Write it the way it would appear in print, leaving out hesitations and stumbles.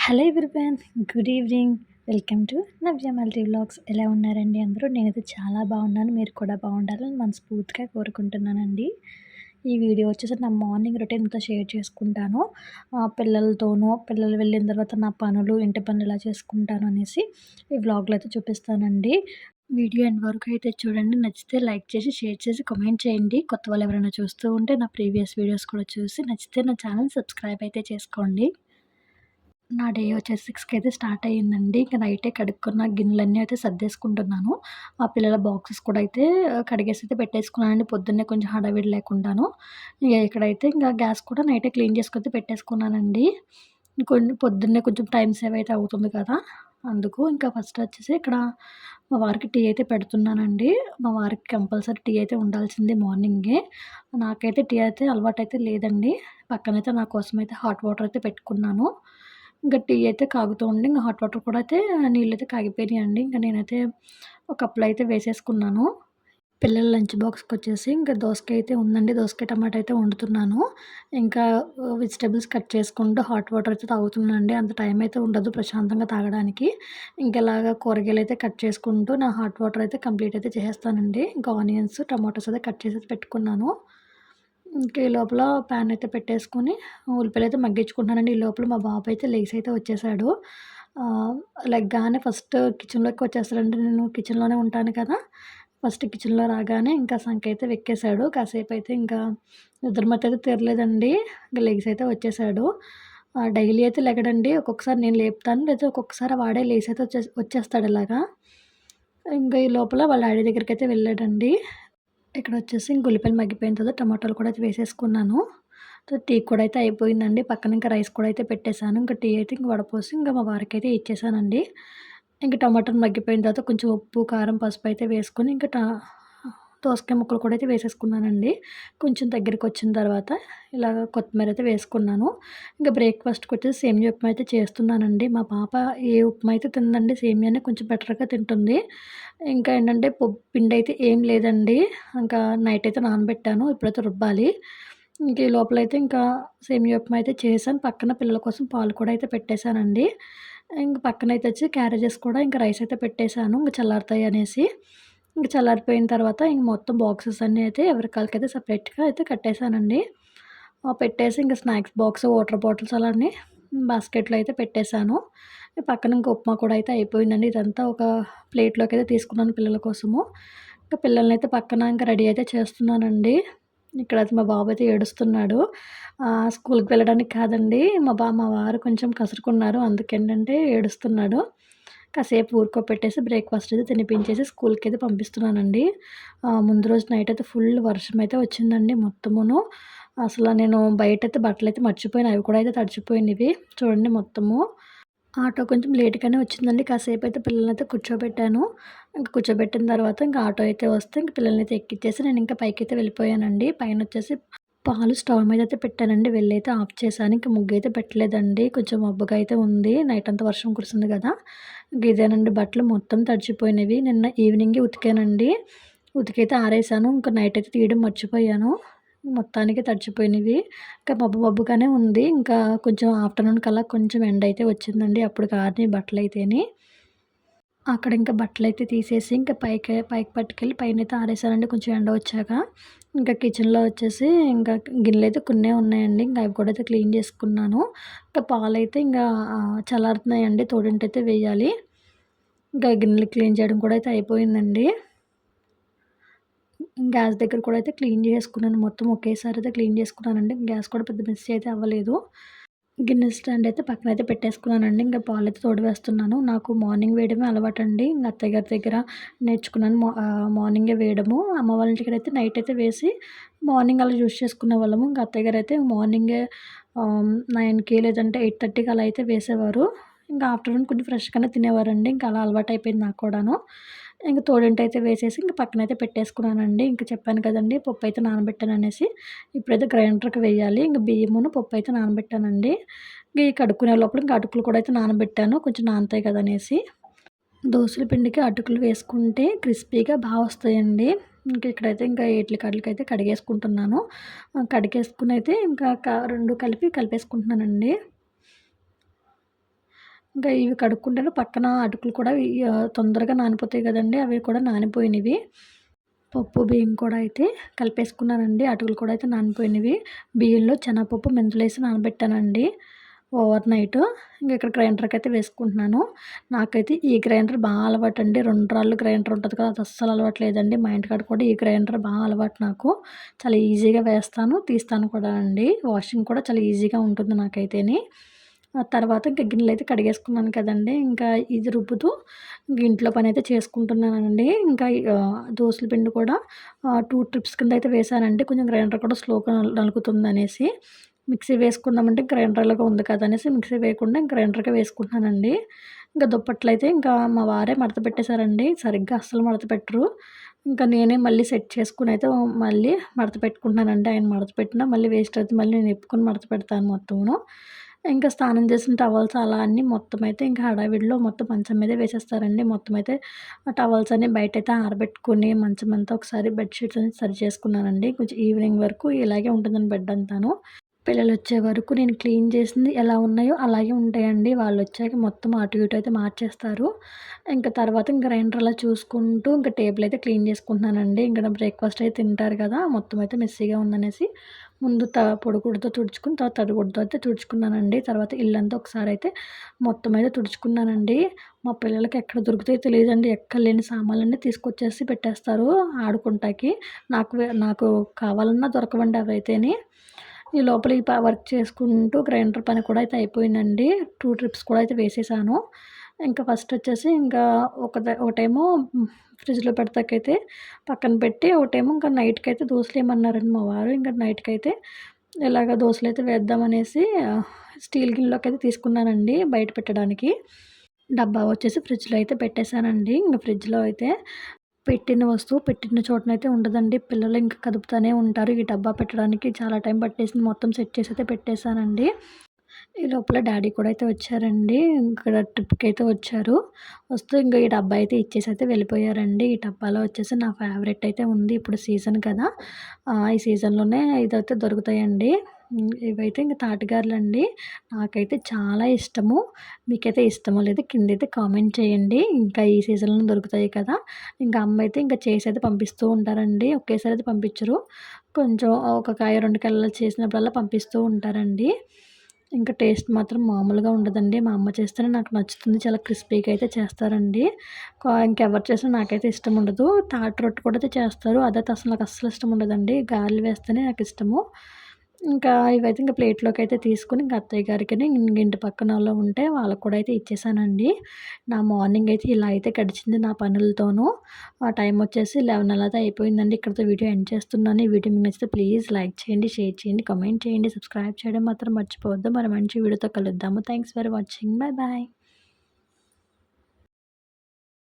Hello everyone. Good evening. Welcome to Navya multi vlogs. ఎలా ఉన్నారండి అందరూ? నేనైతే చాలా బాగున్నాను. మీరు కూడా బాగుండాలని మనస్ఫూర్తిగా కోరుకుంటున్నానండి. ఈ వీడియో వచ్చేసి నా మార్నింగ్ రొటీన్‌తో షేర్ చేసుకుంటాను. పిల్లలతోనూ, పిల్లలు వెళ్ళిన తర్వాత నా పనులు, ఇంటి పనులు ఎలా చేసుకుంటాను అనేసి ఈ వ్లాగ్‌లో అయితే చూపిస్తానండి. వీడియో ఎండ్ వరకు అయితే చూడండి. నచ్చితే లైక్ చేసి, షేర్ చేసి, కామెంట్ చేయండి. కొత్త వాళ్ళు ఎవరైనా చూస్తూ ఉంటే నా ప్రీవియస్ వీడియోస్ కూడా చూసి నచ్చితే నా ఛానల్ సబ్స్క్రైబ్ అయితే చేసుకోండి. నా డే వచ్చేసి 6కి అయితే స్టార్ట్ అయ్యిందండి. ఇంక నైటే కడుక్కున్న గిన్నెలన్నీ అయితే సర్దేసుకుంటున్నాను. ఆ పిల్లల బాక్సెస్ కూడా అయితే కడిగేసి అయితే పెట్టేసుకున్నానండి. పొద్దున్నే కొంచెం హడావిడి లేకుండాను. ఇగ ఇక్కడైతే ఇంక గ్యాస్ కూడా నైటే క్లీన్ చేసుకొని పెట్టేసుకున్నానండి. పొద్దున్నే కొంచెం టైం సేవ్ అయితే అవుతుంది కదా! అందుకు ఇంకా ఫస్ట్ వచ్చేసి ఇక్కడ మా వారికి టీ అయితే పెడుతున్నానండి. మా వారికి కంపల్సరీ టీ అయితే ఉండాల్సిందే మార్నింగే. నాకైతే టీ అయితే అలవాటైతే లేదండి. పక్కనైతే నా కోసమయితే హాట్ వాటర్ అయితే పెట్టుకున్నాను. ఇంక టీ అయితే కాగుతూ ఉండి, ఇంక హాట్ వాటర్ కూడా అయితే నీళ్ళైతే కాగిపోయినాయండి. ఇంక నేనైతే ఒక కప్‌లో అయితే వేసేసుకున్నాను. పిల్లల లంచ్ బాక్స్‌కొచ్చేసి ఇంక దోసకాయ అయితే ఉందండి. దోసకాయ, టమాటా అయితే వండుతున్నాను. ఇంకా వెజిటబుల్స్ కట్ చేసుకుంటూ హాట్ వాటర్ అయితే తాగుతున్నానండి. అంత టైం అయితే ఉండదు ప్రశాంతంగా తాగడానికి. ఇంక ఇలాగ కూరగాయలైతే కట్ చేసుకుంటూ నా హాట్ వాటర్ అయితే కంప్లీట్ అయితే చేసేస్తానండి. ఇంకా ఆనియన్స్, టమాటోస్ అయితే కట్ చేసేసి పెట్టుకున్నాను. ఇంక ఈ లోపల ప్యాన్ అయితే పెట్టేసుకొని ఉల్లిపాయలైతే మగ్గించుకుంటున్నానండి. ఈ లోపల మా బాబు అయితే లెగిసైతే వచ్చేసాడు. ఆహ్, లెగ్గానే ఫస్ట్ కిచెన్‌లోకి వచ్చేస్తాడండి. నేను కిచెన్‌లోనే ఉంటాను కదా! ఫస్ట్ కిచెన్‌లో రాగానే ఇంకా సంకైతే వెక్కేసాడు. కాసేపయితే ఇంకా నిద్రమత్తయితే తీరలేదండి. ఇంక లెగిసైతే వచ్చేసాడు. డైలీ అయితే లెగడండి. ఒక్కొక్కసారి నేను లేపుతాను. లేదా ఒక్కొక్కసారి వాడే లేసైతే వచ్చేస్తాడు ఇలాగా. ఇంక ఈ లోపల వాళ్ళ డ్యాడీ దగ్గరికైతే వెళ్ళాడండి. ఇక్కడొచ్చేసి ఇంక ఉల్లిపాయలు మగ్గిపోయిన తర్వాత టమాటాలు కూడా అయితే వేసేసుకున్నాను. టీ కూడా అయితే అయిపోయిందండి. పక్కన ఇంకా రైస్ కూడా అయితే పెట్టేసాను. ఇంక టీ అయితే ఇంక వడపోసి ఇంక మా వారికైతే ఇచ్చేసానండి. ఇంక టమాటాలు మగ్గిపోయిన తర్వాత కొంచెం ఉప్పు, కారం, పసుపు అయితే వేసుకొని ఇంక దోసకాయ ముక్కలు కూడా అయితే వేసేసుకున్నానండి. కొంచెం దగ్గరికొచ్చిన తర్వాత ఇలాగ కొత్తిమీర అయితే వేసుకున్నాను. ఇంక బ్రేక్‌ఫాస్ట్‌కొచ్చేసి సేమియా ఉప్మా అయితే చేస్తున్నానండి. మా పాప ఏ ఉప్మా అయితే తినదండి. సేమియానే కొంచెం బెటర్‌గా తింటుంది. ఇంకా ఏంటంటే పిండైతే ఏం లేదండి. ఇంకా నైట్ అయితే నానబెట్టాను. ఇప్పుడైతే రుబ్బాలి. ఇంక ఈ లోపలైతే ఇంకా సేమియా ఉప్మా అయితే చేశాను. పక్కన పిల్లల కోసం పాలు కూడా అయితే పెట్టేశానండి. ఇంక పక్కనైతే వచ్చి క్యారేజెస్ కూడా ఇంక రైస్ అయితే పెట్టేశాను. ఇంక చల్లారుతాయనేసి. ఇంక చల్లారిపోయిన తర్వాత ఇంక మొత్తం బాక్సెస్ అన్నీ అయితే ఎవరికాళ్ళకైతే సెపరేట్‌గా అయితే కట్టేశానండి. పెట్టేసి ఇంక స్నాక్స్ బాక్స్, వాటర్ బాటిల్స్ అలానే బాస్కెట్‌లో అయితే పెట్టేశాను. పక్కన ఇంక ఉప్మా కూడా అయితే అయిపోయిందండి. ఇదంతా ఒక ప్లేట్‌లోకైతే తీసుకున్నాను పిల్లల కోసము. ఇంకా పిల్లలనైతే పక్కన ఇంక రెడీ అయితే చేస్తున్నానండి. ఇక్కడైతే మా బాబు అయితే ఏడుస్తున్నాడు. స్కూల్‌కి వెళ్ళడానికి కాదండి. మా వారు కొంచెం కసురుకున్నారు. అందుకేంటంటే ఏడుస్తున్నాడు. కాసేపు ఊరుకోపెట్టేసి బ్రేక్‌ఫాస్ట్ అయితే తినిపించేసి స్కూల్‌కైతే పంపిస్తున్నానండి. ముందు రోజు నైట్ అయితే ఫుల్ వర్షమైతే వచ్చిందండి మొత్తమును. నేను బయటైతే బట్టలైతే మర్చిపోయాను. అవి కూడా అయితే తడిచిపోయినవి. చూడండి మొత్తము. ఆటో కొంచెం లేట్‌గానే వచ్చిందండి. కాసేపయితే పిల్లలనైతే కూర్చోబెట్టాను. ఇంక కూర్చోబెట్టిన తర్వాత ఇంక ఆటో అయితే వస్తే ఇంక పిల్లలనైతే ఎక్కిచ్చేసి నేనింక పైకైతే వెళ్ళిపోయానండి. పైనొచ్చేసి పాలు స్టవ్ మీదయితే పెట్టానండి. వెళ్లయితే ఆఫ్ చేశాను. ఇంక ముగ్గయితే పెట్టలేదండి. కొంచెం మబ్బుగా అయితే ఉంది. నైటంతా వర్షం కురిసింది గదా! ఇంక ఇదేనండి బట్టలు మొత్తం తడిచిపోయినవి. నిన్న ఈవినింగే ఉతికానండి. ఉతికైతే ఆరేసాను. ఇంక నైటయితే తీయడం మర్చిపోయాను. మొత్తానికి తడిచిపోయినవి. ఇంకా మబ్బు మబ్బుగానే ఉంది. ఇంకా కొంచెం ఆఫ్టర్‌నూన్ కల్లా కొంచెం ఎండయితే వచ్చిందండి. అప్పటికి ఆరినియి బట్టలయితేని. అక్కడ ఇంకా బట్టలైతే తీసేసి ఇంకా పైకి పట్టుకెళ్ళి పైనైతే ఆరేసానండి కొంచెం ఎండ వచ్చాక. ఇంకా కిచెన్‌లో వచ్చేసి ఇంకా గిన్నెలైతే కొన్నే ఉన్నాయండి. ఇంకా అవి కూడా అయితే క్లీన్ చేసుకున్నాను. ఇంకా పాలైతే ఇంగా చల్లారుతున్నాయండి. తోడింటైతే వేయాలి. ఇంకా గిన్నెలు క్లీన్ చేయడం కూడా అయితే అయిపోయిందండి. గ్యాస్ దగ్గర కూడా అయితే క్లీన్ చేసుకున్నాను. మొత్తం ఒకేసారి అయితే క్లీన్ చేసుకున్నానండి. గ్యాస్ కూడా పెద్ద మెస్సీ అయితే అవ్వలేదు. గిన్నెల స్టాండ్ అయితే పక్కనైతే పెట్టేసుకున్నానండి. ఇంక పాలైతే తోడువేస్తున్నాను. నాకు మార్నింగ్ వేయడమే అలవాటండి. ఇంగ అత్తయ్య గారి దగ్గర నేర్చుకున్నాను. మార్నింగే వేయడము. అమ్మ వాళ్ళ ఇంటికాడైతే నైట్ అయితే వేసి మార్నింగ్ అలా యూజ్ చేసుకునేవాళ్ళము. ఇంక అత్తయ్య గారైతే మార్నింగే 9కి లేదంటే 8:30కి అలా అయితే వేసేవారు. ఇంకా ఆఫ్టర్‌నూన్ కొంచెం ఫ్రెష్‌గానే తినేవారండి. ఇంకా అలా అలవాటయిపోయింది నాకు కూడాను. ఇంక తోడింటైతే వేసేసి ఇంక పక్కనైతే పెట్టేసుకున్నానండి. ఇంక చెప్పాను కదండీ పప్పయితే నానబెట్టాననేసి. ఇప్పుడైతే గ్రైండర్‌కి వేయాలి. ఇంక బియ్యమును, పప్పయితే నానబెట్టానండి. ఇయి కడుక్కునే లోపల ఇంక అటుకులు కూడా అయితే నానబెట్టాను. కొంచెం నానతాయి కదా అనేసి. దోసల పిండికి అటుకులు వేసుకుంటే క్రిస్పీగా వస్తాయండి. ఇంక ఇక్కడైతే ఇంకా ఈట్లికట్లకైతే కడిగేసుకుంటున్నాను. కడిగేసుకొనైతే ఇంకా 2 కలిపేసుకుంటున్నానండి. ఇంకా ఇవి కడుక్కుంటేనే పక్కన అటుకులు కూడా తొందరగా నానిపోతాయి కదండీ! అవి కూడా నానిపోయినవి. పప్పు, బియ్యం కూడా అయితే కలిపేసుకున్నానండి. అటుకులు కూడా అయితే నానిపోయినవి. బియ్యంలో శనగపప్పు, మెంతులేసి నానబెట్టానండి ఓవర్ నైట్. ఇంక ఇక్కడ గ్రైండర్‌కైతే వేసుకుంటున్నాను. నాకైతే ఈ గ్రైండర్ అలవాటండి. 2 రాళ్ళు గ్రైండర్ ఉంటది కదా! అది అస్సలు అలవాటు లేదండి. మా ఇంటికాడ కూడా ఈ గ్రైండర్ అలవాటు నాకు. చాలా ఈజీగా వేస్తాను, తీస్తాను కూడా అండి. వాషింగ్ కూడా చాలా ఈజీగా ఉంటుంది నాకైతేని. ఆ తర్వాత ఇంక గిన్నెలైతే కడిగేసుకున్నాను కదండీ! ఇంకా ఇది రుబ్బుతూ ఇంక ఇంట్లో పనైతే చేసుకుంటున్నానండి. ఇంకా దోసల పిండి కూడా 2 ట్రిప్స్ కింద అయితే వేశానండి. కొంచెం గ్రైండర్ కూడా స్లోగా నలుగుతుందనేసి. మిక్సీ వేసుకుందామంటే గ్రైండర్‌లాగా ఉంది కదా! అనేసి మిక్సీ వేయకుండా గ్రైండర్‌కే వేసుకుంటున్నానండి. ఇంకా దుప్పట్లయితే ఇంకా మా వారే మడత పెట్టేశారండి. సరిగ్గా అస్సలు మడత పెట్టరు. ఇంకా నేనే మళ్ళీ సెట్ చేసుకొనైతే మళ్ళీ మడత పెట్టుకుంటున్నానండి. ఆయన మడత పెట్టినా మళ్ళీ వేస్ట్ అవుతుంది. మళ్ళీ నేను ఎప్పుకొని మడత పెడతాను మొత్తమును. ఇంకా స్నానం చేసిన టవల్స్ అలా అన్నీ మొత్తమైతే ఇంకా హడావిడిలో మొత్తం మంచం మీదే వేసేస్తారండి. మొత్తమైతే ఆ టవల్స్ అన్నీ బయటైతే ఆరబెట్టుకొని మంచమంతా ఒకసారి బెడ్‌షీట్స్ అన్నీ సరి చేసుకున్నానండి. కొంచెం ఈవినింగ్ వరకు ఇలాగే ఉంటుందండి బెడ్ అంతాను. పిల్లలొచ్చే వరకు నేను క్లీన్ చేసింది ఎలా ఉన్నాయో అలాగే ఉంటాయండి. వాళ్ళొచ్చాక మొత్తం అటు ఇటు అయితే మార్చేస్తారు. ఇంక తర్వాత గ్రైండర్ అలా చూసుకుంటూ ఇంక టేబుల్ అయితే క్లీన్ చేసుకుంటున్నానండి. ఇంక బ్రేక్‌ఫాస్ట్ అయితే తింటారు కదా! మొత్తం అయితే మెస్సీగా ఉందనేసి ముందు పొడిగుడ్డతో తుడుచుకొని తర్వాత తడిగుడ్డతో అయితే తుడుచుకున్నానండి. తర్వాత ఇల్లంతా ఒకసారైతే మొత్తం అయితే తుడుచుకున్నానండి. మా పిల్లలకి ఎక్కడ దొరుకుతాయో తెలీదండి. ఎక్కడ లేని సామాన్లన్నీ తీసుకొచ్చేసి పెట్టేస్తారు ఆడుకుంటాకి. నాకు కావాలన్నా దొరకవండి అవైతేని. ఈ లోపల ఈ వర్క్ చేసుకుంటూ గ్రైండర్ పని కూడా అయితే అయిపోయిందండి. 2 ట్రిప్స్ కూడా అయితే వేసేసాను. ఇంకా ఫస్ట్ వచ్చేసి ఇంకా ఒకటేమో ఫ్రిడ్జ్‌లో పెడతాకైతే పక్కన పెట్టి, ఒకటేమో ఇంకా నైట్‌కైతే దోసలేయమన్నారండి మా వారు. ఇంకా నైట్‌కైతే ఇలాగ దోసలైతే వేద్దామనేసి స్టీల్ గిన్నెలోకైతే తీసుకున్నానండి బయట పెట్టడానికి. డబ్బా వచ్చేసి ఫ్రిడ్జ్‌లో అయితే పెట్టేసానండి. ఇంక ఫ్రిడ్జ్‌లో అయితే పెట్టిన వస్తువు పెట్టిన చోటనైతే ఉండదండి. పిల్లలు ఇంక కదుపుతానే ఉంటారు. ఈ డబ్బా పెట్టడానికి చాలా టైం పట్టేసింది. మొత్తం సెట్ చేసైతే పెట్టేసానండి. ఈ లోపల డ్యాడీ కూడా అయితే వచ్చారండి. ఇక్కడ ట్రిప్‌కైతే వచ్చారు. వస్తూ ఇంక ఈ డబ్బా అయితే ఇచ్చేసైతే వెళ్ళిపోయారండి. ఈ డబ్బాలో వచ్చేసి నా ఫేవరెట్ అయితే ఉంది. ఇప్పుడు సీజన్ కదా! ఈ సీజన్‌లోనే ఇదైతే దొరుకుతాయండి. ఇవైతే ఇంక తాటిగారులండి. నాకైతే చాలా ఇష్టము. మీకైతే ఇష్టమో లేదో కిందైతే కామెంట్ చేయండి. ఇంకా ఈ సీజన్‌లో దొరుకుతాయి కదా! ఇంకా అమ్మ అయితే ఇంకా చేసైతే పంపిస్తూ ఉంటారండి. ఒకేసారి అయితే పంపించరు. కొంచెం ఒక కాయ, 2 కాయలు చేసినప్పుడల్లా పంపిస్తూ ఉంటారండి. ఇంకా టేస్ట్ మాత్రం మామూలుగా ఉండదండి. మా అమ్మ చేస్తేనే నాకు నచ్చుతుంది. చాలా క్రిస్పీగా అయితే చేస్తారండి. ఇంకెవరు చేసినా నాకైతే ఇష్టం ఉండదు. తాటి రొట్టె కూడా అయితే చేస్తారు. అదైతే అసలు నాకు అస్సలు ఇష్టం ఉండదండి. గారెలు వేస్తేనే నాకిష్టము. ఇంకా ఇవైతే ఇంక ప్లేట్‌లోకైతే తీసుకొని ఇంక అత్తయ్య గారికిని ఇంటి పక్కనోళ్ళు ఉంటే వాళ్ళకి కూడా అయితే ఇచ్చేసానండి. నా మార్నింగ్ అయితే ఇలా అయితే గడిచింది నా పనులతోనూ. ఆ టైం వచ్చేసి 11 అలాగా అయిపోయిందండి. ఇక్కడితో వీడియో ఎండ్ చేస్తున్నాను. ఈ వీడియో మీకు నచ్చితే ప్లీజ్ లైక్ చేయండి, షేర్ చేయండి, కామెంట్ చేయండి, సబ్స్క్రైబ్ చేయడం మాత్రం మర్చిపోవద్దు. మరి మంచి వీడియోతో కలుద్దాము. Thanks for watching. Bye bye.